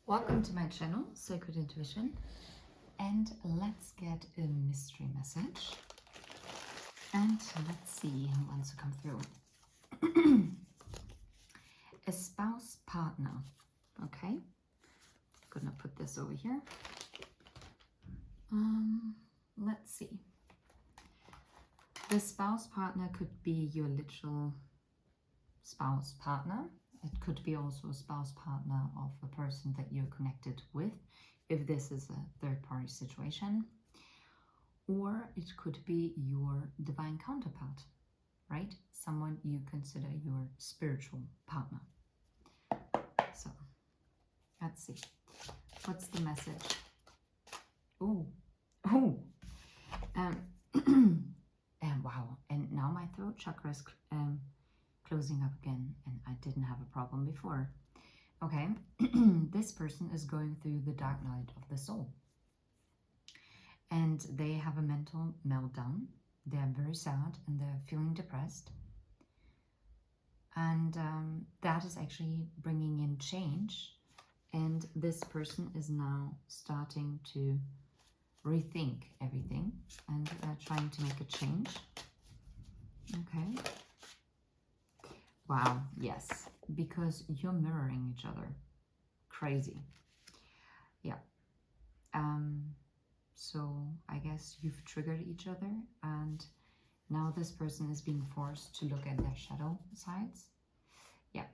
Welcome to my channel, Sacred Intuition, and let's get a mystery message. And let's see who wants to come through. A spouse partner, okay? Gonna put this over here. Let's see. The spouse partner could be your literal spouse partner. It could be also a spouse partner of a person that you're connected with, if this is a third-party situation. Or it could be your divine counterpart, right? Someone you consider your spiritual partner. So, let's see. What's the message? Oh, and wow, and now my throat chakra is closing up again, and I didn't have a problem before. Okay, this person is going through the dark night of the soul, and they have a mental meltdown. They're very sad and they're feeling depressed, and that is actually bringing in change, and this person is now starting to rethink everything and trying to make a change. Okay. Wow, yes, because you're mirroring each other. Crazy. Yeah. So I guess you've triggered each other, and now this person is being forced to look at their shadow sides. Yeah.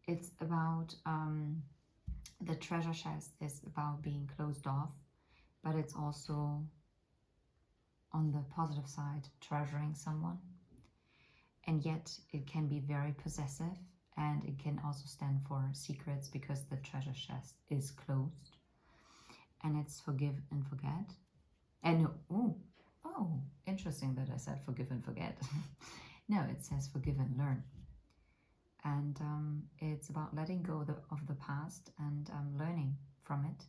It's about, the treasure chest is about being closed off, but it's also, on the positive side, treasuring someone. And yet it can be very possessive, and it can also stand for secrets because the treasure chest is closed. And it's forgive and forget. And oh, interesting that I said forgive and forget. No, it says forgive and learn. And it's about letting go of the past and learning from it.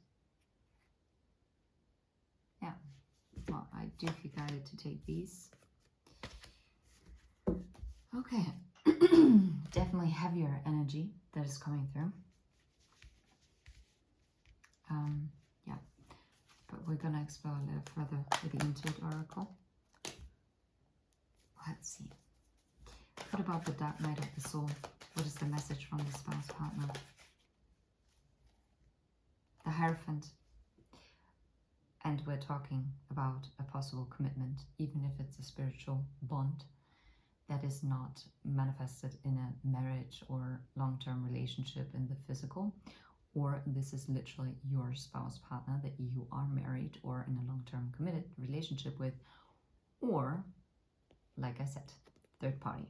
Yeah, well, I do feel guided to take these. Okay, definitely heavier energy that is coming through. Yeah, but we're gonna explore a little further with the Intuit Oracle. Let's see. What about the dark night of the soul? What is the message from the spouse partner? The Hierophant. And we're talking about a possible commitment, even if it's a spiritual bond that is not manifested in a marriage or long-term relationship in the physical, or this is literally your spouse partner that you are married or in a long-term committed relationship with, or, like I said, third party.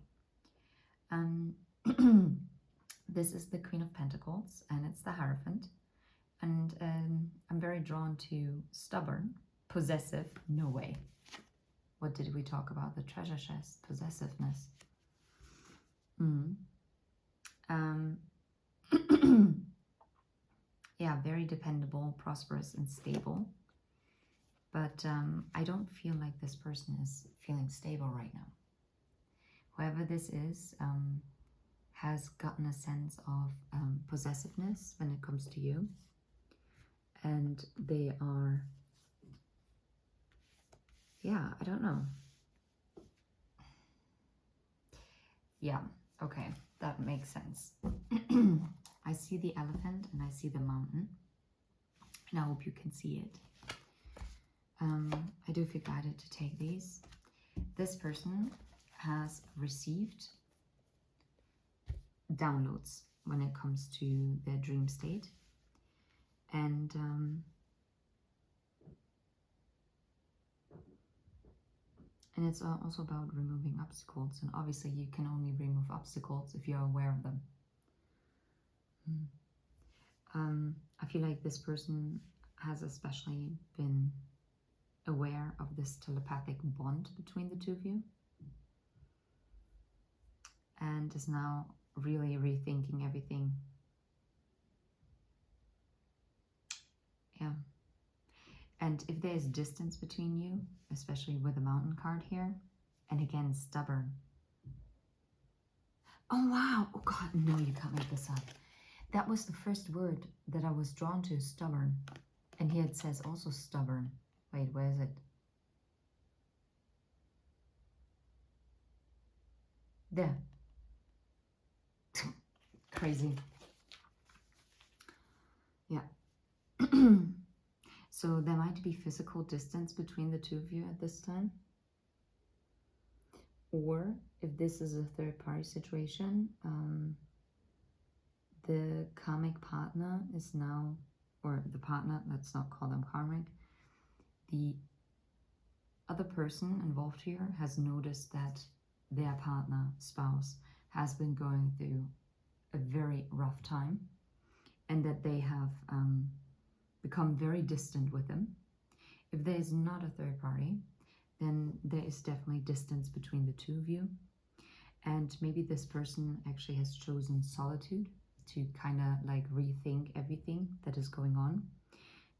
This is the Queen of Pentacles, and it's the Hierophant, and I'm very drawn to stubborn, possessive, no way. What did we talk about? The treasure chest, possessiveness. Yeah, very dependable, prosperous, and stable. But I don't feel like this person is feeling stable right now. Whoever this is has gotten a sense of possessiveness when it comes to you. And they are, yeah, I don't know. Yeah, okay, that makes sense. I see the elephant and I see the mountain, and I hope you can see it. I do feel guided to take these. This person has received downloads when it comes to their dream state, and it's also about removing obstacles, and obviously you can only remove obstacles if you're aware of them. I feel like this person has especially been aware of this telepathic bond between the two of you, and is now really rethinking everything. Yeah. And if there's distance between you, especially with the mountain card here, and again, stubborn. Oh, wow. Oh, God, no, you can't make this up. That was the first word that I was drawn to, stubborn. And here it says also stubborn. Wait, where is it? There. Crazy. Yeah. So there might be physical distance between the two of you at this time. Or if this is a third party situation, the karmic partner is now, or the partner, let's not call them karmic, the other person involved here has noticed that their partner, spouse, has been going through a very rough time, and that they have become very distant with them. If there is not a third party, then there is definitely distance between the two of you. And maybe this person actually has chosen solitude to kind of like rethink everything that is going on.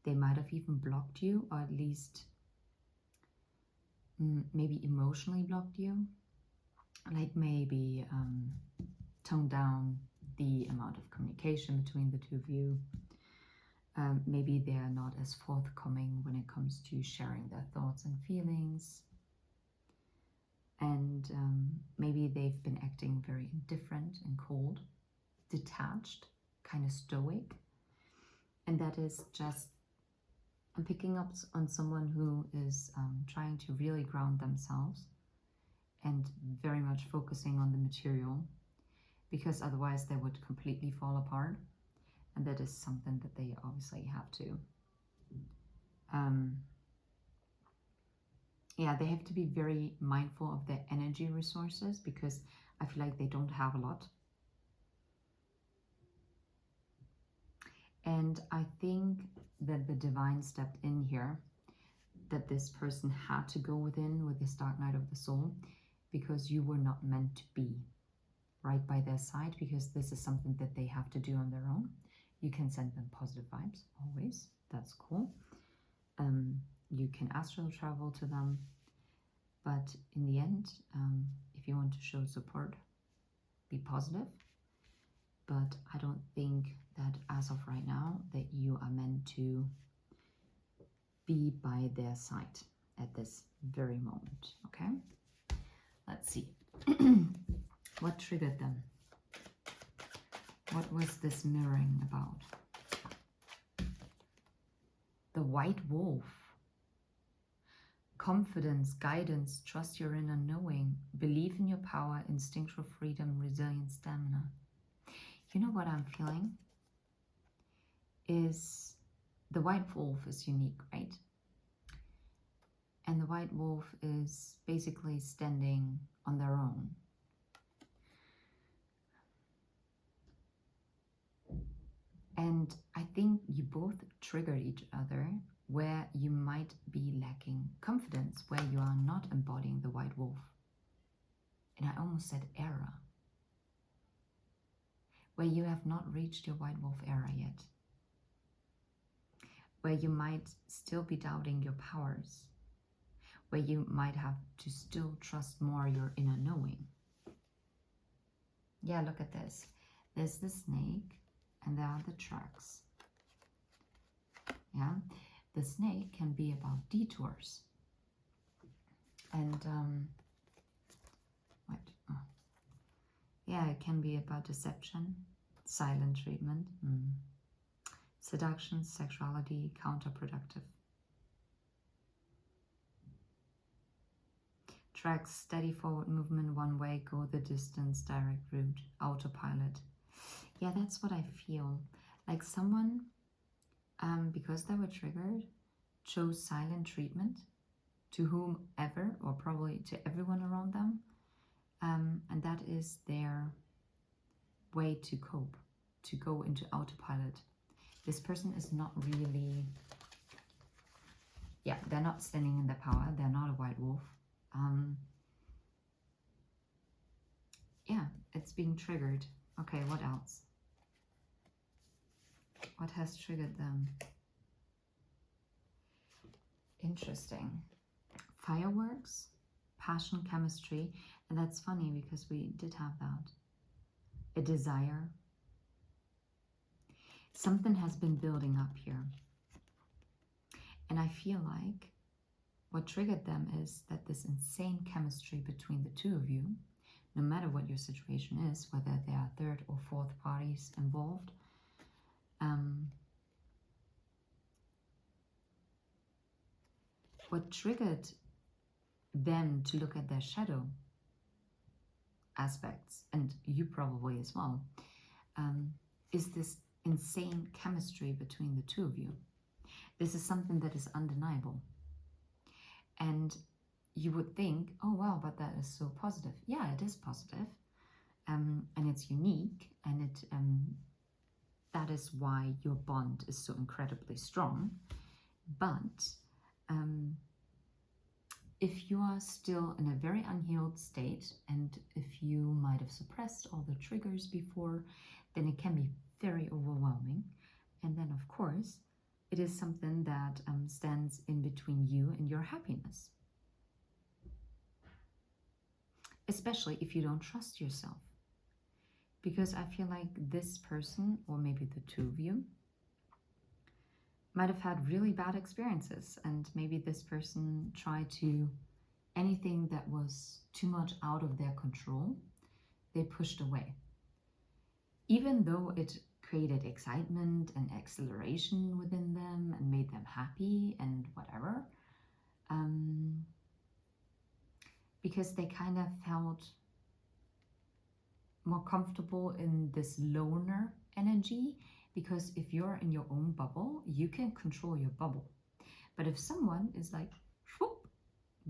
They might have even blocked you, or at least maybe emotionally blocked you. Like maybe tone down the amount of communication between the two of you. Maybe they are not as forthcoming when it comes to sharing their thoughts and feelings. And maybe they've been acting very indifferent and cold, detached, kind of stoic. And that is just, I'm picking up on someone who is trying to really ground themselves and very much focusing on the material, because otherwise they would completely fall apart. And that is something that they obviously have to, yeah, they have to be very mindful of their energy resources, because I feel like they don't have a lot. And I think that the divine stepped in here, that this person had to go within with this dark night of the soul, because you were not meant to be right by their side, because this is something that they have to do on their own. You can send them positive vibes, always. That's cool. You can astral travel to them. But in the end, if you want to show support, be positive. But I don't think that as of right now that you are meant to be by their side at this very moment, okay? Let's see. What triggered them? What was this mirroring about? The white wolf. Confidence, guidance, trust your inner knowing, believe in your power, instinctual freedom, resilience, stamina. You know what I'm feeling? Is the white wolf is unique, right? And the white wolf is basically standing on their own. And I think you both triggered each other where you might be lacking confidence, where you are not embodying the white wolf. And I almost said era. Where you have not reached your white wolf era yet. Where you might still be doubting your powers. Where you might have to still trust more your inner knowing. Yeah, look at this. There's the snake and there are the tracks. Yeah, the snake can be about detours. And what? Oh. Yeah, it can be about deception, silent treatment, seduction, sexuality, counterproductive. Tracks, steady forward movement, one way, go the distance, direct route, autopilot. Yeah, that's what I feel. Like someone, because they were triggered, chose silent treatment to whomever, or probably to everyone around them. And that is their way to cope, to go into autopilot. This person is not really, yeah, they're not standing in their power. They're not a white wolf. Yeah, it's being triggered. Okay, what else? What has triggered them? Interesting. Fireworks, passion, chemistry. And that's funny because we did have that. A desire. Something has been building up here. And I feel like what triggered them is that this insane chemistry between the two of you, no matter what your situation is, whether there are third or fourth parties involved, what triggered them to look at their shadow aspects, and you probably as well, is this insane chemistry between the two of you. This is something that is undeniable. And you would think, oh wow, but that is so positive. Yeah, it is positive. And it's unique, and that is why your bond is so incredibly strong. But if you are still in a very unhealed state, and if you might have suppressed all the triggers before, then it can be very overwhelming. And then, of course, it is something that stands in between you and your happiness. Especially if you don't trust yourself. Because I feel like this person, or maybe the two of you, might have had really bad experiences, and maybe this person tried to, anything that was too much out of their control, they pushed away. Even though it created excitement and acceleration within them and made them happy and whatever, because they kind of felt more comfortable in this loner energy. Because if you're in your own bubble, you can control your bubble. But if someone is like, whoop,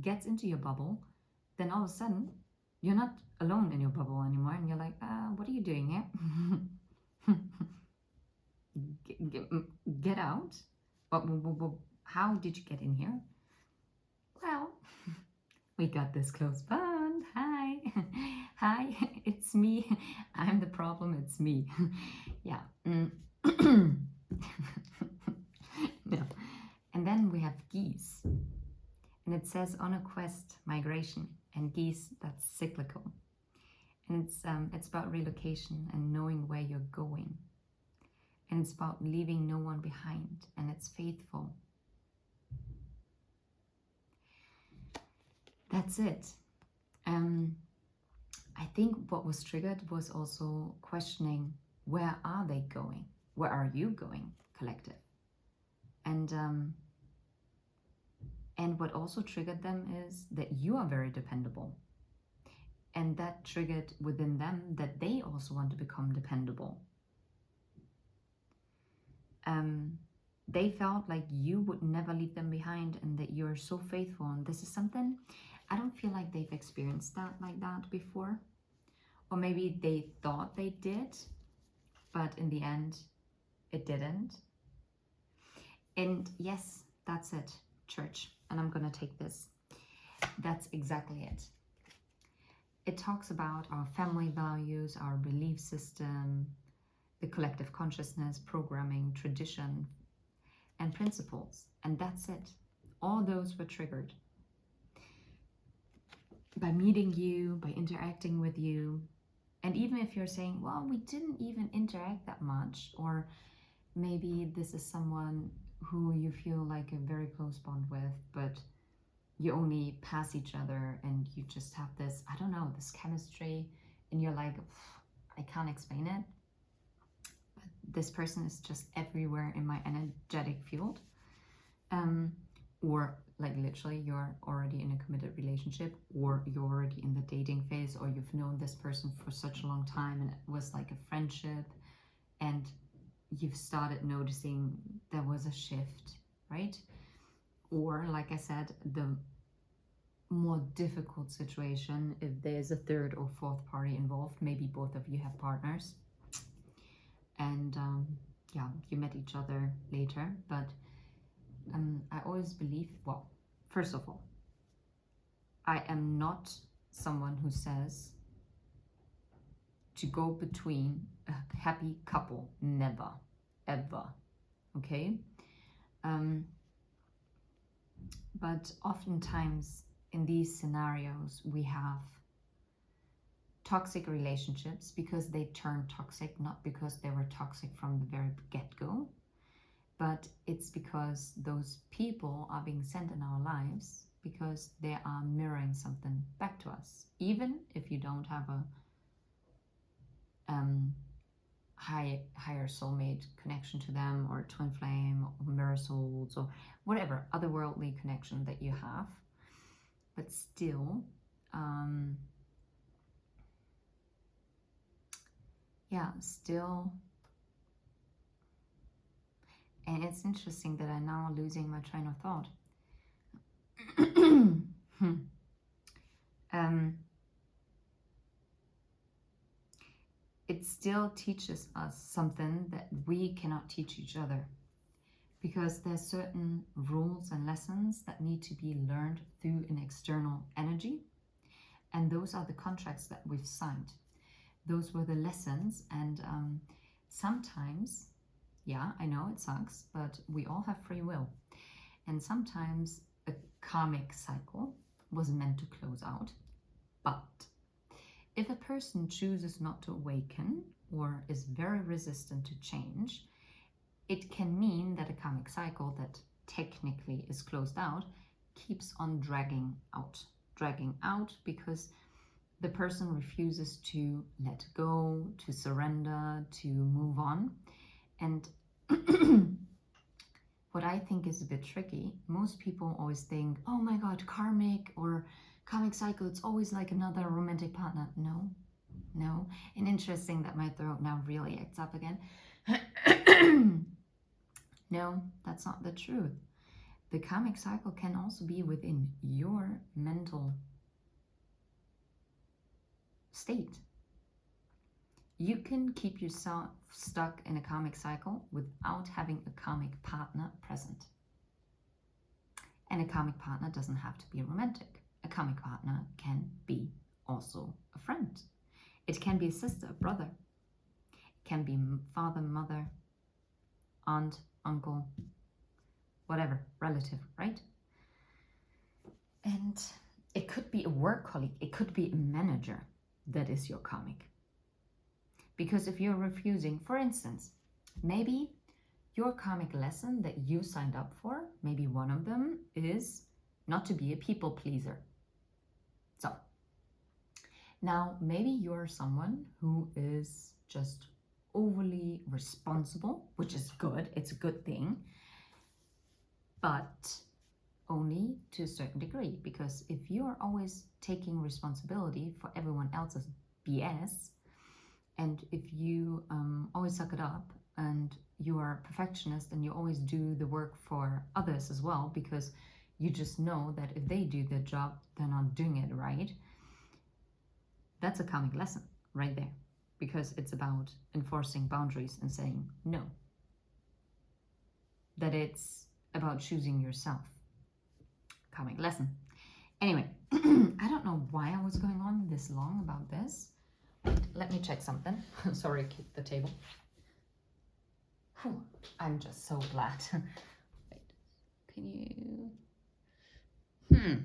gets into your bubble, then all of a sudden, you're not alone in your bubble anymore. And you're like, what are you doing here? Get out. How did you get in here? Well, we got this close bond. Hi. Hi, it's me. I'm the problem, it's me. Yeah. No. And then we have geese, and it says on a quest, migration, and geese, that's cyclical, and it's about relocation and knowing where you're going, and it's about leaving no one behind, and it's faithful. That's it. I think what was triggered was also questioning, where are they going? Where are you going, collective? And what also triggered them is that you are very dependable. And that triggered within them that they also want to become dependable. They felt like you would never leave them behind, and that you're so faithful. And this is something, I don't feel like they've experienced that like that before. Or maybe they thought they did, but in the end, it didn't. And yes, that's it, church. And I'm gonna take this. That's exactly it. It talks about our family values, our belief system, the collective consciousness, programming, tradition, and principles. And that's it. All those were triggered by meeting you, by interacting with you. And even if you're saying, well, we didn't even interact that much, or maybe this is someone who you feel like a very close bond with, but you only pass each other and you just have this, I don't know, this chemistry, and you're like, I can't explain it, but this person is just everywhere in my energetic field. Or like literally you're already in a committed relationship, or you're already in the dating phase, or you've known this person for such a long time and it was like a friendship, and you've started noticing there was a shift, right? Or like I said, the more difficult situation, if there's a third or fourth party involved, maybe both of you have partners, and yeah, you met each other later. But I always believe, well, first of all, I am not someone who says to go between a happy couple. Never, ever. Okay? But oftentimes in these scenarios, we have toxic relationships because they turn toxic, not because they were toxic from the very get-go. but it's because those people are being sent in our lives because they are mirroring something back to us. Even if you don't have a higher soulmate connection to them, or twin flame, or mirror souls, or whatever otherworldly connection that you have, but still, still. And it's interesting that I'm now losing my train of thought. It still teaches us something that we cannot teach each other, because there's certain rules and lessons that need to be learned through an external energy, and those are the contracts that we've signed. Those were the lessons, and sometimes, yeah, I know it sucks, but we all have free will, and sometimes a karmic cycle was meant to close out. But if a person chooses not to awaken or is very resistant to change, it can mean that a karmic cycle that technically is closed out keeps on dragging out because the person refuses to let go, to surrender, to move on. And what I think is a bit tricky, most people always think, oh my God, karmic or karmic cycle, it's always like another romantic partner. No. And interesting that my throat now really acts up again. No, that's not the truth. The karmic cycle can also be within your mental state. You can keep yourself stuck in a karmic cycle without having a karmic partner present. And a karmic partner doesn't have to be romantic. A karmic partner can be also a friend. It can be a sister, a brother. It can be father, mother, aunt, uncle, whatever, relative, right? And it could be a work colleague. It could be a manager that is your karmic. Because if you're refusing, for instance, maybe your karmic lesson that you signed up for, maybe one of them is not to be a people pleaser. So now maybe you're someone who is just overly responsible, which is good, it's a good thing, but only to a certain degree. Because if you're always taking responsibility for everyone else's BS, and if you always suck it up and you are a perfectionist and you always do the work for others as well, because you just know that if they do their job, they're not doing it right, that's a karmic lesson right there, because it's about enforcing boundaries and saying no. That it's about choosing yourself. Karmic lesson. Anyway, I don't know why I was going on this long about this. Let me check something. Sorry, I kicked the table. Whew, I'm just so glad. Wait, can you?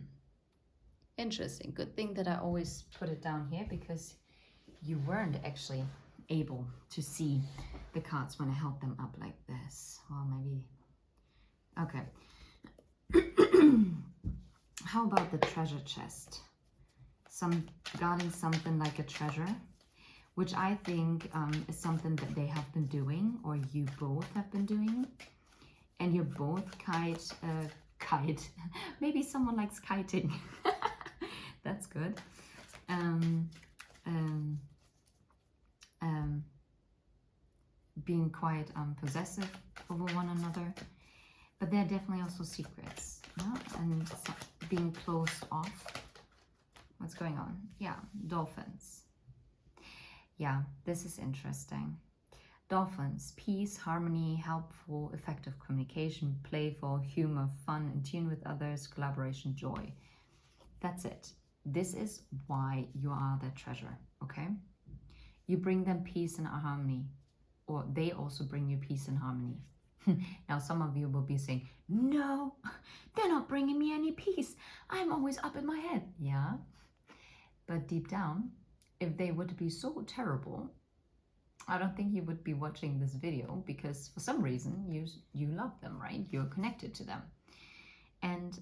Interesting. Good thing that I always put it down here, because you weren't actually able to see the cards when I held them up like this. Well, maybe. Okay. How about the treasure chest? Guarding something like a treasure, which I think is something that they have been doing, or you both have been doing, and you're both kite. Maybe someone likes kiting. That's good. Being quite possessive over one another, but there are definitely also secrets, yeah? And being closed off. What's going on? Yeah, dolphins. Yeah, this is interesting. Dolphins, peace, harmony, helpful, effective communication, playful, humor, fun, in tune with others, collaboration, joy. That's it. This is why you are their treasure, okay? You bring them peace and harmony, or they also bring you peace and harmony. Now, some of you will be saying, no, they're not bringing me any peace. I'm always up in my head. Yeah, but deep down, if they would be so terrible, I don't think you would be watching this video because for some reason you love them, right? You're connected to them. And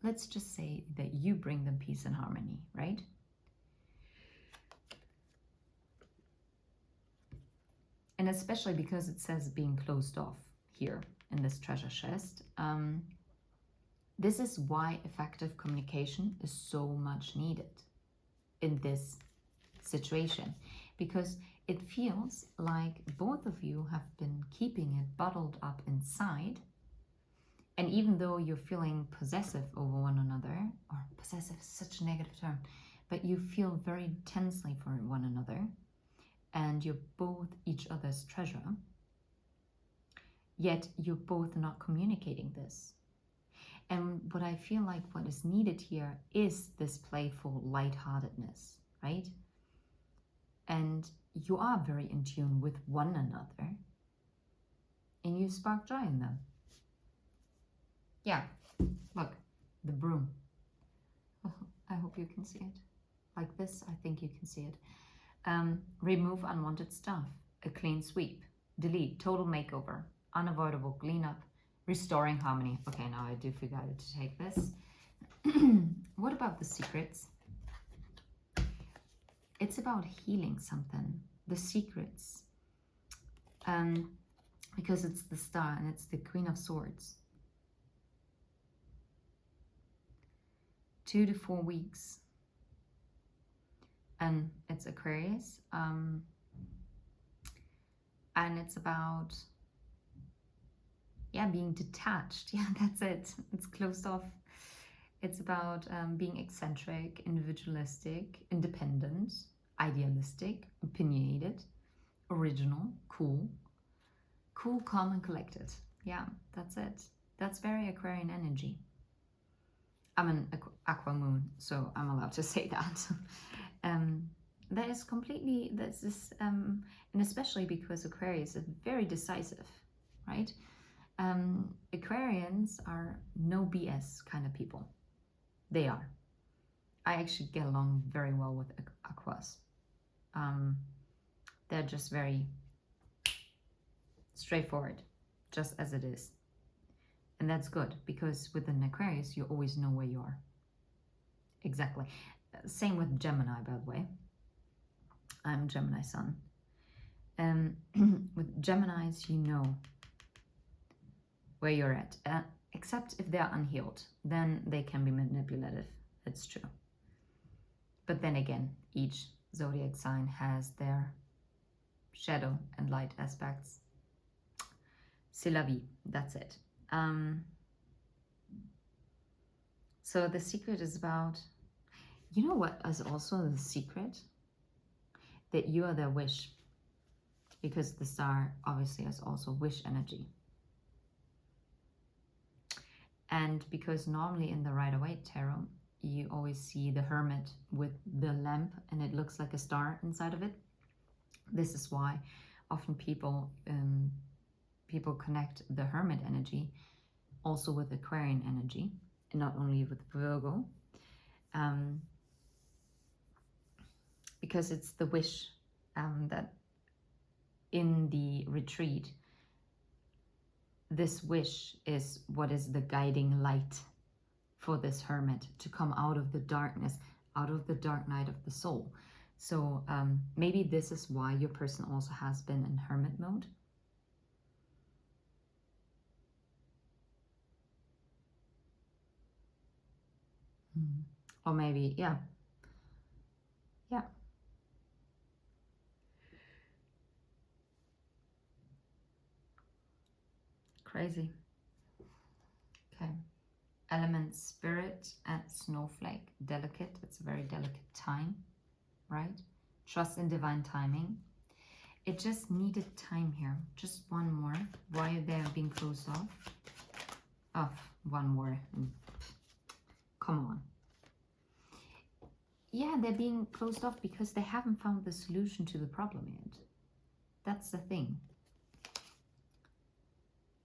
let's just say that you bring them peace and harmony, right? And especially because it says being closed off here in this treasure chest. This is why effective communication is so much needed in this situation, because it feels like both of you have been keeping it bottled up inside. And even though you're feeling possessive over one another, or possessive is such a negative term, but you feel very intensely for one another, and you're both each other's treasure, yet you're both not communicating this. And what I feel like what is needed here is this playful lightheartedness, right? And you are very in tune with one another, and you spark joy in them. Yeah, look, the broom. Oh, I hope you can see it. Like this, I think you can see it. Remove unwanted stuff, a clean sweep, delete, total makeover, unavoidable cleanup, restoring harmony. Okay, now I do forget to take this. What about the secrets? It's about healing something. The secrets. Because it's the star and it's the Queen of Swords. 2 to 4 weeks. And it's Aquarius. And it's about, yeah, being detached. Yeah, that's it. It's closed off. It's about being eccentric, individualistic, independent, idealistic, opinionated, original, cool, calm, and collected. Yeah, that's it. That's very Aquarian energy. I'm an aqua moon, so I'm allowed to say that. That is completely, that's this, and especially because Aquarius is very decisive, right? Aquarians are no BS kind of people. They are. I actually get along very well with Aquas. They're just very straightforward, just as it is. And that's good, because with an Aquarius, you always know where you are. Exactly. Same with Gemini, by the way. I'm Gemini sun. With Geminis, you know where you're at. Except if they're unhealed, then they can be manipulative. It's true. But then again, each zodiac sign has their shadow and light aspects. C'est la vie. That's it. So the secret is about, you know what is also the secret? That you are their wish. Because the star obviously has also wish energy. And because normally in the Rider-Waite tarot, you always see the hermit with the lamp and it looks like a star inside of it. This is why often people connect the hermit energy also with Aquarian energy, and not only with Virgo, because it's the wish that in the retreat, this wish is what is the guiding light for this hermit to come out of the darkness, out of the dark night of the soul. So maybe this is why your person also has been in hermit mode. Or maybe, yeah. Crazy. Okay. Element spirit and snowflake. Delicate. It's a very delicate time, right? Trust in divine timing. It just needed time here. Just one more. Why they're being closed off? Oh, one more. Come on. Yeah, they're being closed off because they haven't found the solution to the problem yet. That's the thing.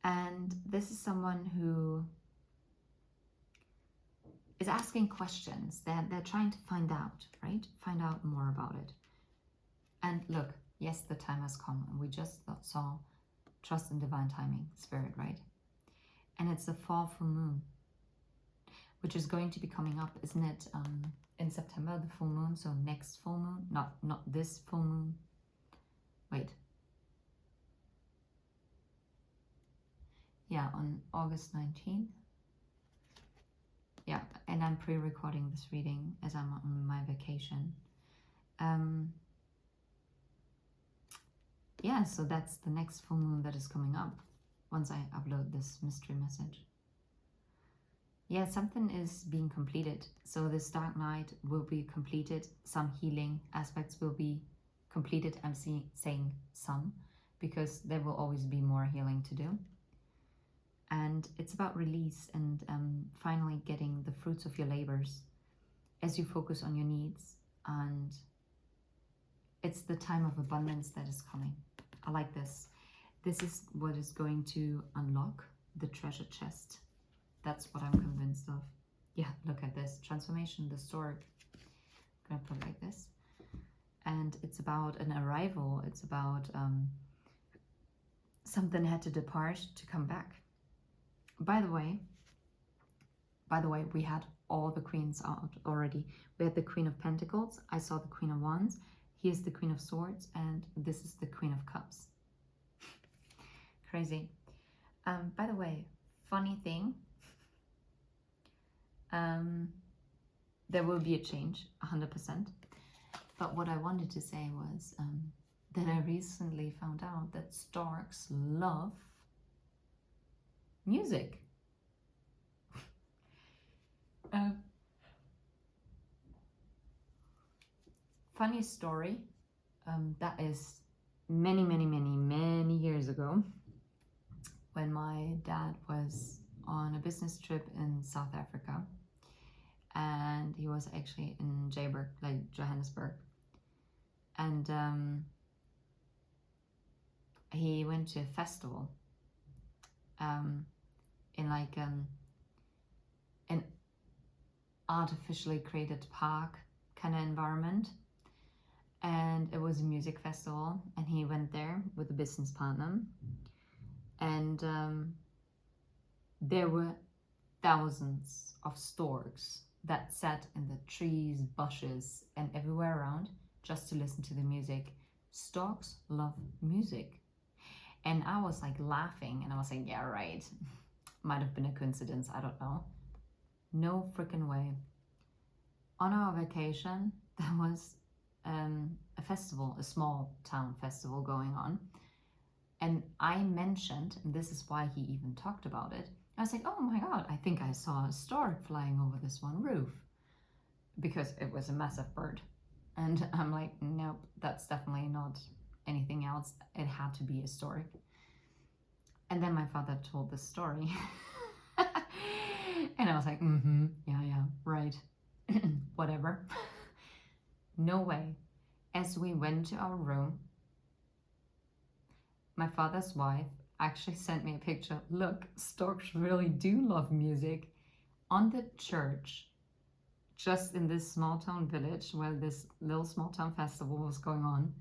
And this is someone who is asking questions that they're trying to find out, right? Find out more about it. And look, Yes, the time has come. And we just saw trust in divine timing, spirit, right? And it's a fall full moon, which is going to be coming up, isn't it? In September, the full moon. So next full moon, not this full moon. Wait. Yeah, on August 19th. Yeah, and I'm pre-recording this reading as I'm on my vacation. Yeah, so that's the next full moon that is coming up once I upload this mystery message. Yeah, something is being completed. So this dark night will be completed. Some healing aspects will be completed. I'm saying some, because there will always be more healing to do. And it's about release and finally getting the fruits of your labors as you focus on your needs. And it's the time of abundance that is coming. I like this. This is what is going to unlock the treasure chest. That's what I'm convinced of. Yeah, look at this. Transformation, the stork. I'm gonna put it like this. And it's about an arrival. It's about something had to depart to come back. By the way, we had all the queens out already. We had the Queen of Pentacles. I saw the Queen of Wands. Here's the Queen of Swords. And this is the Queen of Cups. Crazy. By the way, funny thing. There will be a change, 100%. But what I wanted to say was that I recently found out that storks love music. Funny story. That is many years ago, when my dad was on a business trip in South Africa, and he was actually in Joburg, like Johannesburg, and he went to a festival in like an artificially created park kind of environment, and it was a music festival, and he went there with a business partner, and there were thousands of storks that sat in the trees, bushes, and everywhere around just to listen to the music. Storks love music. And I was like laughing, and I was like, yeah, right. Might have been a coincidence, I don't know. No freaking way. On our vacation, there was a festival, a small town festival going on. And I mentioned, and this is why he even talked about it, I was like, oh my God, I think I saw a stork flying over this one roof, because it was a massive bird. And I'm like, nope, that's definitely not anything else. It had to be a stork. And then my father told the story. And I was like, yeah, right. Whatever. No way. As we went to our room, my father's wife actually sent me a picture. Look, storks really do love music. On the church, just in this small town village where this little small town festival was going on,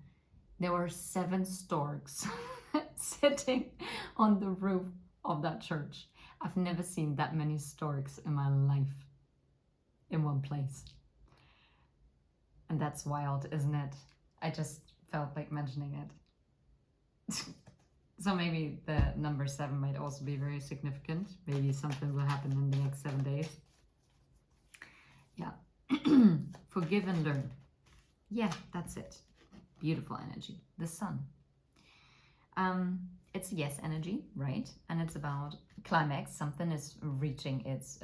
there were 7 storks sitting on the roof of that church. I've never seen that many storks in my life in one place. And that's wild, isn't it? I just felt like mentioning it. So maybe the number 7 might also be very significant. Maybe something will happen in the next 7 days. Yeah. Forgive and learn. Yeah, that's it. Beautiful energy. The sun. It's yes energy, right? And it's about climax. Something is reaching its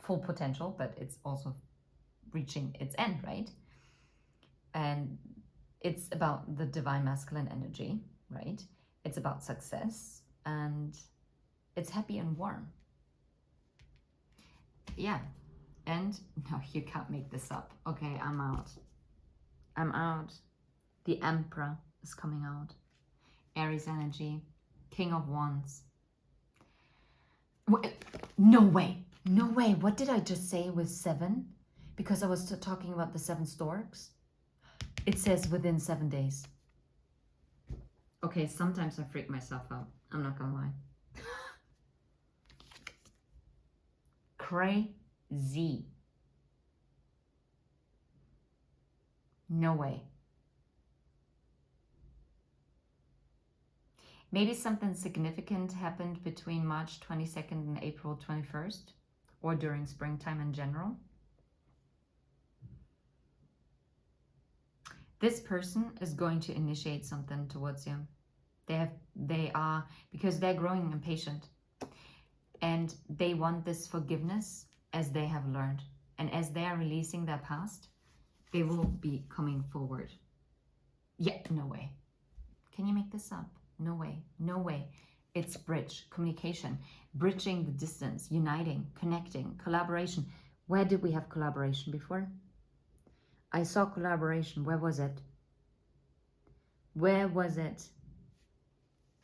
full potential, but it's also reaching its end, right? And it's about the divine masculine energy, right? It's about success, and it's happy and warm. Yeah. And no, you can't make this up. Okay, I'm out. I'm out. The Emperor is coming out. Aries energy. King of Wands. No way. No way. What did I just say with 7? Because I was talking about the 7 storks. It says within 7 days. Okay, sometimes I freak myself out. I'm not gonna lie. Crazy. No way. Maybe something significant happened between March 22nd and April 21st, or during springtime in general. This person is going to initiate something towards you. They are, because they're growing impatient, and they want this forgiveness as they have learned. And as they are releasing their past, they will be coming forward. Yeah, no way. Can you make this up? No way, no way. It's bridge, communication, bridging the distance, uniting, connecting, collaboration. Where did we have collaboration before? I saw collaboration. Where was it? Where was it?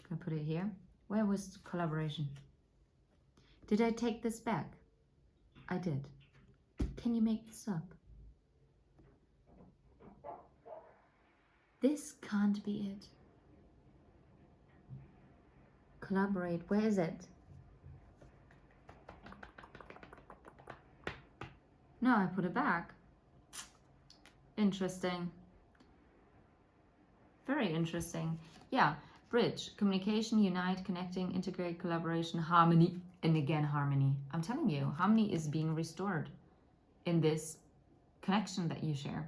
Can I put it here? Where was collaboration? Did I take this back? I did. Can you make this up? This can't be it. Collaborate. Where is it? No, I put it back. Interesting. Very interesting. Yeah. Bridge, communication, unite, connecting, integrate, collaboration, harmony, and again harmony. I'm telling you, harmony is being restored in this connection that you share.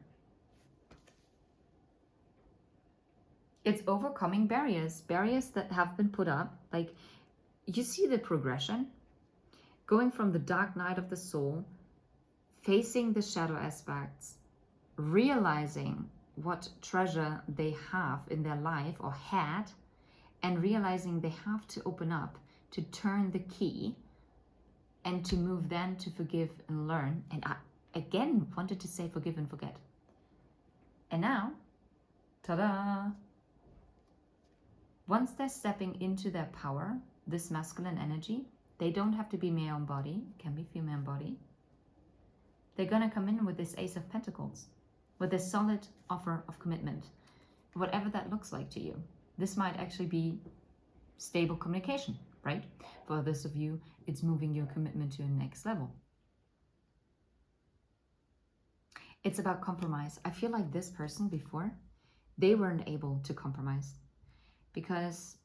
It's overcoming barriers that have been put up. Like, you see the progression, going from the dark night of the soul, facing the shadow aspects, realizing what treasure they have in their life or had, and realizing they have to open up to turn the key and to move then to forgive and learn. And I again wanted to say forgive and forget. And now, ta-da! Once they're stepping into their power, this masculine energy, they don't have to be male body, it can be female body. They're gonna come in with this Ace of Pentacles, with a solid offer of commitment, whatever that looks like to you. This might actually be stable communication, right? For others of you, it's moving your commitment to a next level. It's about compromise. I feel like this person before, they weren't able to compromise because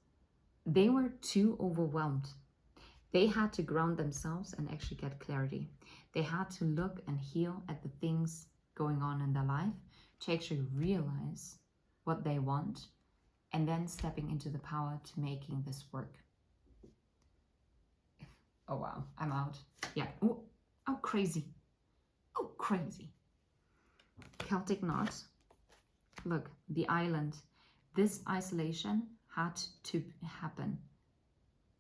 they were too overwhelmed. They had to ground themselves and actually get clarity. They had to look and heal at the things going on in their life to actually realize what they want, and then stepping into the power to making this work. Oh wow, I'm out. Yeah. Oh crazy. Oh crazy. Celtic knot. Look, the island. This isolation had to happen.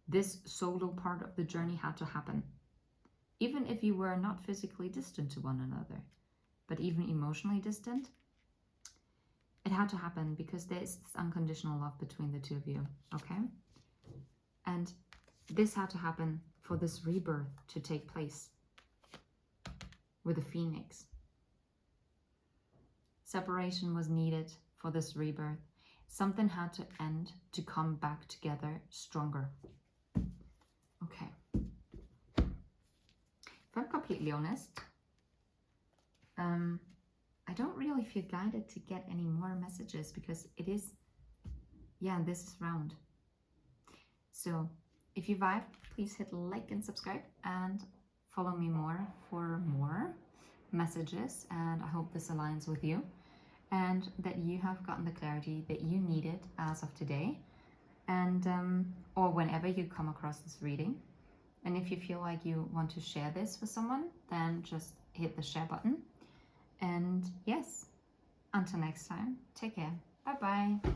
This solo part of the journey had to happen. Even if you were not physically distant to one another, but even emotionally distant, it had to happen because there's this unconditional love between the two of you, okay? And this had to happen for this rebirth to take place with the phoenix. Separation was needed for this rebirth. Something had to end to come back together stronger. Okay. If I'm completely honest, I don't really feel guided to get any more messages because it is, yeah, this is round. So if you vibe, please hit like and subscribe and follow me more for more messages. And I hope this aligns with you and that you have gotten the clarity that you needed as of today, and or whenever you come across this reading. And if you feel like you want to share this with someone, then just hit the share button. And yes, until next time, take care. Bye bye.